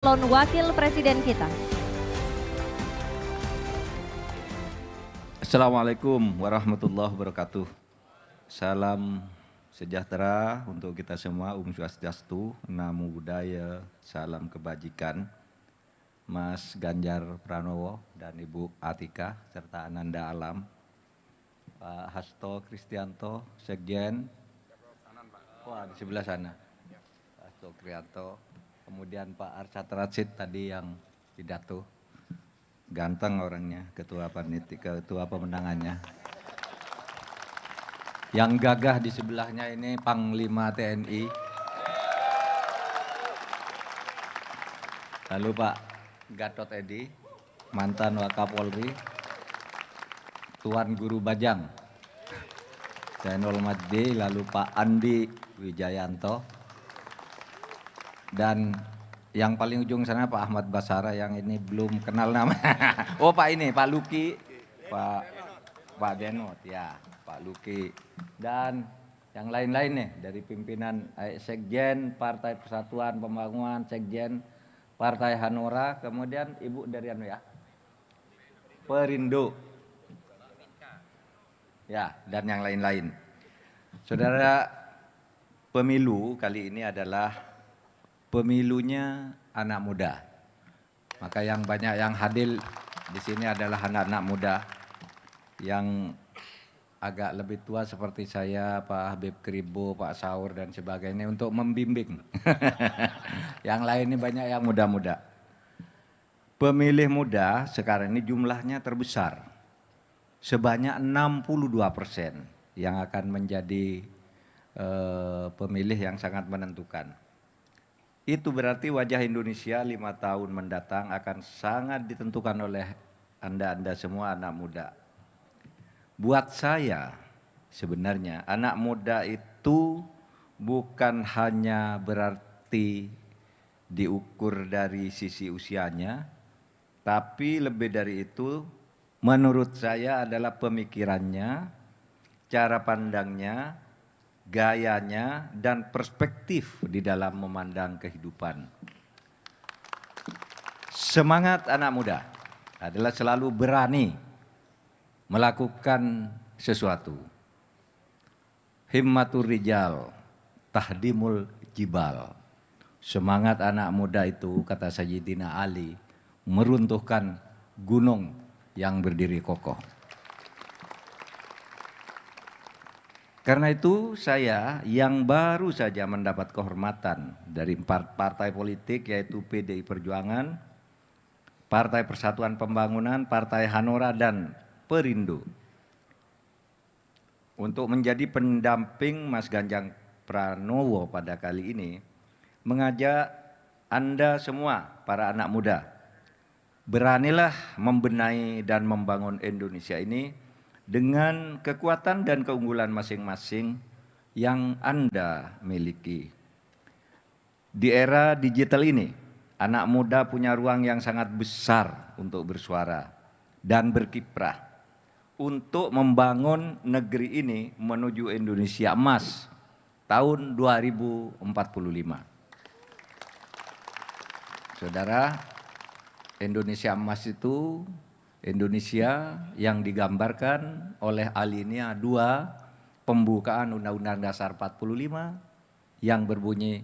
calon wakil presiden kita. Assalamualaikum warahmatullahi wabarakatuh. Salam sejahtera untuk kita semua, Swastiastu, Namo Buddhaya, salam kebajikan. Mas Ganjar Pranowo dan Ibu Atika serta Ananda Alam, Pak Hasto Kristianto, Sekjen, di sebelah sana, Pak Hasto Kristianto, kemudian Pak Arsyad Rashid tadi yang pidato, ganteng orangnya, ketua pemenangannya. Yang gagah di sebelahnya ini Panglima TNI, lalu Pak Gatot Edi, mantan Wakapolri, Tuan Guru Bajang, Zainul Majdi, lalu Pak Andi Wijayanto, dan yang paling ujung sana Pak Ahmad Basara yang ini belum kenal nama. Oh Pak ini, Pak Luki, Pak Denot, ya Pak Luki, dan yang lain-lain nih dari pimpinan Sekjen Partai Persatuan Pembangunan, Sekjen Partai Hanora, kemudian Ibu dari Perindo, ya, dan yang lain-lain. Saudara, pemilu kali ini adalah pemilunya anak muda. Maka yang banyak yang hadir di sini adalah anak-anak muda yang agak lebih tua seperti saya, Pak Habib Kribo, Pak Saur dan sebagainya untuk membimbing. Yang lain ini banyak yang muda-muda. Pemilih muda sekarang ini jumlahnya terbesar. Sebanyak 62% yang akan menjadi pemilih yang sangat menentukan. Itu berarti wajah Indonesia 5 tahun mendatang akan sangat ditentukan oleh Anda semua anak muda. Buat saya sebenarnya anak muda itu bukan hanya berarti diukur dari sisi usianya, tapi lebih dari itu menurut saya adalah pemikirannya, cara pandangnya, gayanya, dan perspektif di dalam memandang kehidupan. Semangat anak muda adalah selalu berani melakukan sesuatu. Himmatur rijal, tahdimul jibal. Semangat anak muda itu, kata Sayyidina Ali, meruntuhkan gunung yang berdiri kokoh. Karena itu saya yang baru saja mendapat kehormatan dari 4 partai politik, yaitu PDI Perjuangan, Partai Persatuan Pembangunan, Partai Hanora, dan Perindo, untuk menjadi pendamping Mas Ganjar Pranowo pada kali ini, mengajak Anda semua para anak muda, beranilah membenahi dan membangun Indonesia ini dengan kekuatan dan keunggulan masing-masing yang Anda miliki. Di era digital ini, anak muda punya ruang yang sangat besar untuk bersuara dan berkiprah untuk membangun negeri ini menuju Indonesia Emas tahun 2045. Saudara, Indonesia Emas itu Indonesia yang digambarkan oleh alinea 2 pembukaan Undang-Undang Dasar 45 yang berbunyi,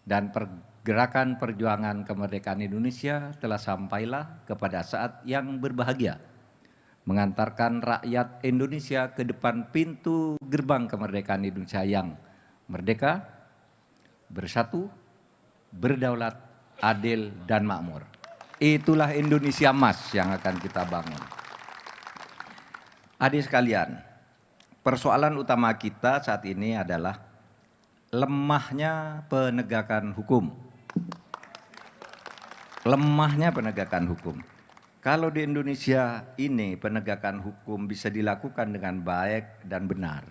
dan pergerakan perjuangan kemerdekaan Indonesia telah sampailah kepada saat yang berbahagia, mengantarkan rakyat Indonesia ke depan pintu gerbang kemerdekaan Indonesia yang merdeka, bersatu, berdaulat, adil, dan makmur. Itulah Indonesia Emas yang akan kita bangun. Adik sekalian, persoalan utama kita saat ini adalah lemahnya penegakan hukum. Lemahnya penegakan hukum. Kalau di Indonesia ini penegakan hukum bisa dilakukan dengan baik dan benar,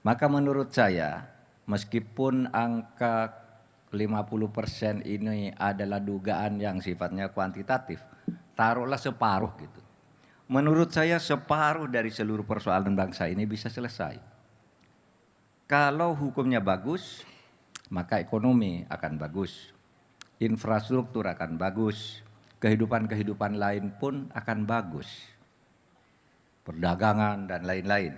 maka menurut saya meskipun angka 50% ini adalah dugaan yang sifatnya kuantitatif, taruhlah separuh gitu. Menurut saya separuh dari seluruh persoalan bangsa ini bisa selesai. Kalau hukumnya bagus, maka ekonomi akan bagus. infrastruktur akan bagus, kehidupan-kehidupan lain pun akan bagus, perdagangan dan lain-lain.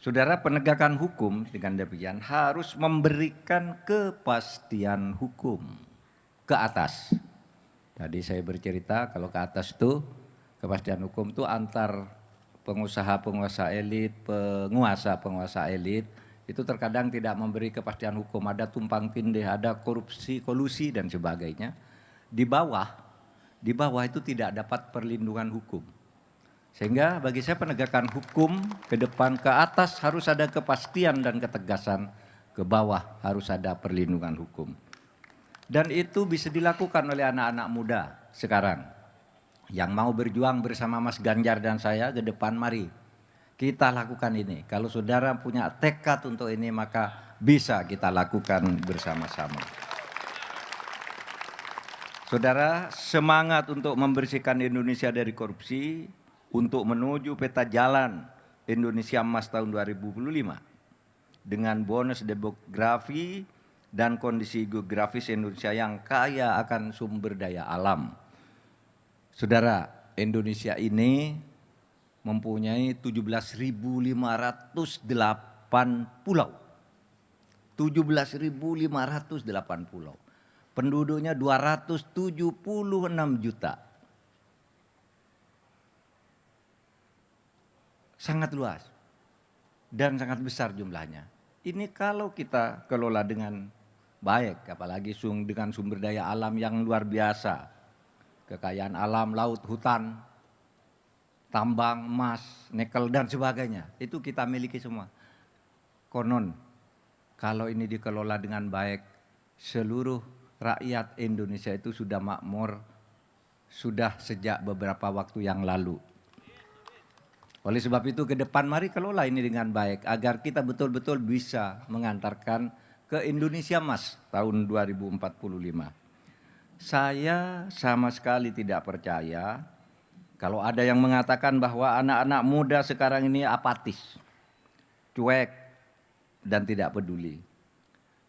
Saudara, penegakan hukum dengan demikian harus memberikan kepastian hukum ke atas. Tadi saya bercerita kalau ke atas itu kepastian hukum itu antar pengusaha-penguasa elit, penguasa-penguasa elit itu terkadang tidak memberi kepastian hukum, ada tumpang tindih, ada korupsi, kolusi dan sebagainya. Di bawah itu tidak dapat perlindungan hukum. Sehingga bagi saya penegakan hukum ke depan ke atas harus ada kepastian dan ketegasan, ke bawah harus ada perlindungan hukum. Dan itu bisa dilakukan oleh anak-anak muda sekarang. Yang mau berjuang bersama Mas Ganjar dan saya ke depan, mari kita lakukan ini. Kalau saudara punya tekad untuk ini maka bisa kita lakukan bersama-sama. Saudara, semangat untuk membersihkan Indonesia dari korupsi, untuk menuju peta jalan Indonesia Emas tahun 2025 dengan bonus demografi dan kondisi geografis Indonesia yang kaya akan sumber daya alam. Saudara, Indonesia ini mempunyai 17.508 pulau. 17.508 pulau. Penduduknya 276 juta. Sangat luas dan sangat besar jumlahnya. Ini kalau kita kelola dengan baik, apalagi dengan sumber daya alam yang luar biasa. Kekayaan alam, laut, hutan, tambang, emas, nikel dan sebagainya. Itu kita miliki semua. Konon, kalau ini dikelola dengan baik, seluruh rakyat Indonesia itu sudah makmur, sudah sejak beberapa waktu yang lalu. Oleh sebab itu ke depan mari kelola ini dengan baik agar kita betul-betul bisa mengantarkan ke Indonesia Emas tahun 2045. Saya sama sekali tidak percaya kalau ada yang mengatakan bahwa anak-anak muda sekarang ini apatis, cuek dan tidak peduli.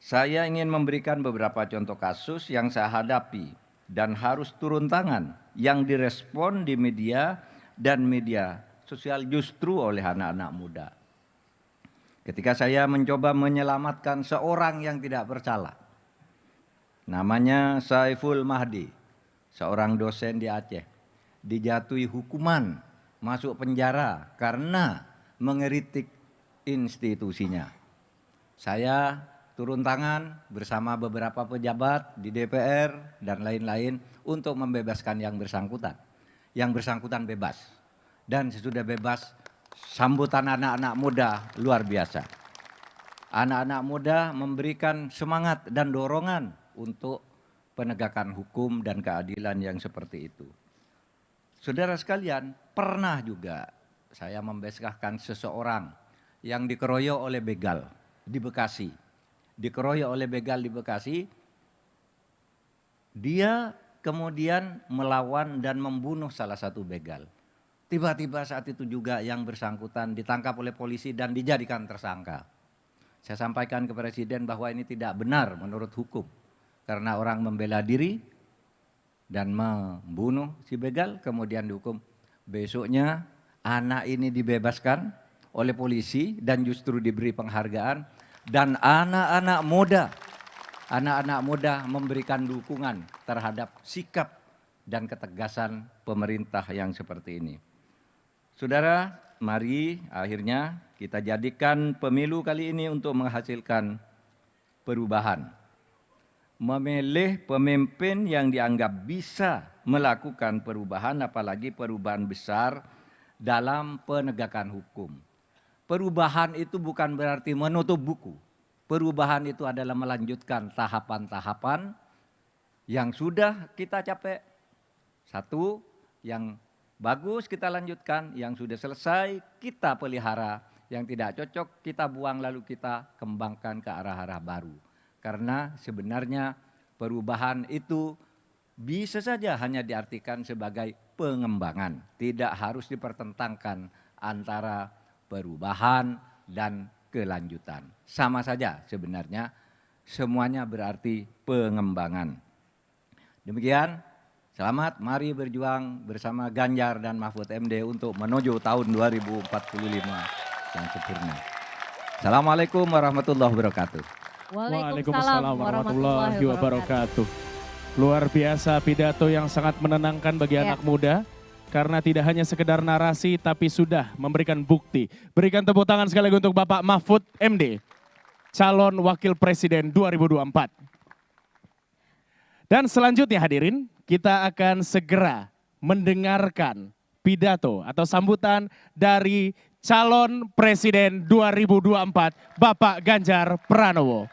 Saya ingin memberikan beberapa contoh kasus yang saya hadapi dan harus turun tangan yang direspon di media dan media sosial justru oleh anak-anak muda. Ketika saya mencoba menyelamatkan seorang yang tidak bersalah, namanya Saiful Mahdi, seorang dosen di Aceh, dijatuhi hukuman masuk penjara karena mengkritik institusinya. Saya turun tangan bersama beberapa pejabat di DPR dan lain-lain untuk membebaskan yang bersangkutan. Yang bersangkutan bebas. Dan sesudah bebas, sambutan anak-anak muda luar biasa. Anak-anak muda memberikan semangat dan dorongan untuk penegakan hukum dan keadilan yang seperti itu. Saudara sekalian, pernah juga saya membebaskan seseorang yang dikeroyok oleh begal di Bekasi. Dikeroyok oleh begal di Bekasi, dia kemudian melawan dan membunuh salah satu begal. Tiba-tiba saat itu juga yang bersangkutan ditangkap oleh polisi dan dijadikan tersangka. Saya sampaikan ke Presiden bahwa ini tidak benar menurut hukum. Karena orang membela diri dan membunuh si begal kemudian dihukum. Besoknya anak ini dibebaskan oleh polisi dan justru diberi penghargaan. Dan anak-anak muda memberikan dukungan terhadap sikap dan ketegasan pemerintah yang seperti ini. Saudara, mari akhirnya kita jadikan pemilu kali ini untuk menghasilkan perubahan. Memilih pemimpin yang dianggap bisa melakukan perubahan, apalagi perubahan besar dalam penegakan hukum. Perubahan itu bukan berarti menutup buku. Perubahan itu adalah melanjutkan tahapan-tahapan yang sudah kita capai. Satu, yang bagus kita lanjutkan, yang sudah selesai kita pelihara, yang tidak cocok kita buang lalu kita kembangkan ke arah-arah baru. Karena sebenarnya perubahan itu bisa saja hanya diartikan sebagai pengembangan, tidak harus dipertentangkan antara perubahan dan kelanjutan. Sama saja sebenarnya semuanya berarti pengembangan. Demikian, selamat, mari berjuang bersama Ganjar dan Mahfud MD untuk menuju tahun 2045 yang sempurna. Assalamualaikum warahmatullahi wabarakatuh. Waalaikumsalam warahmatullahi wabarakatuh. Luar biasa pidato yang sangat menenangkan bagi anak muda. Karena tidak hanya sekedar narasi tapi sudah memberikan bukti. Berikan tepuk tangan sekali lagi untuk Bapak Mahfud MD, calon Wakil Presiden 2024. Dan selanjutnya hadirin, kita akan segera mendengarkan pidato atau sambutan dari calon Presiden 2024, Bapak Ganjar Pranowo.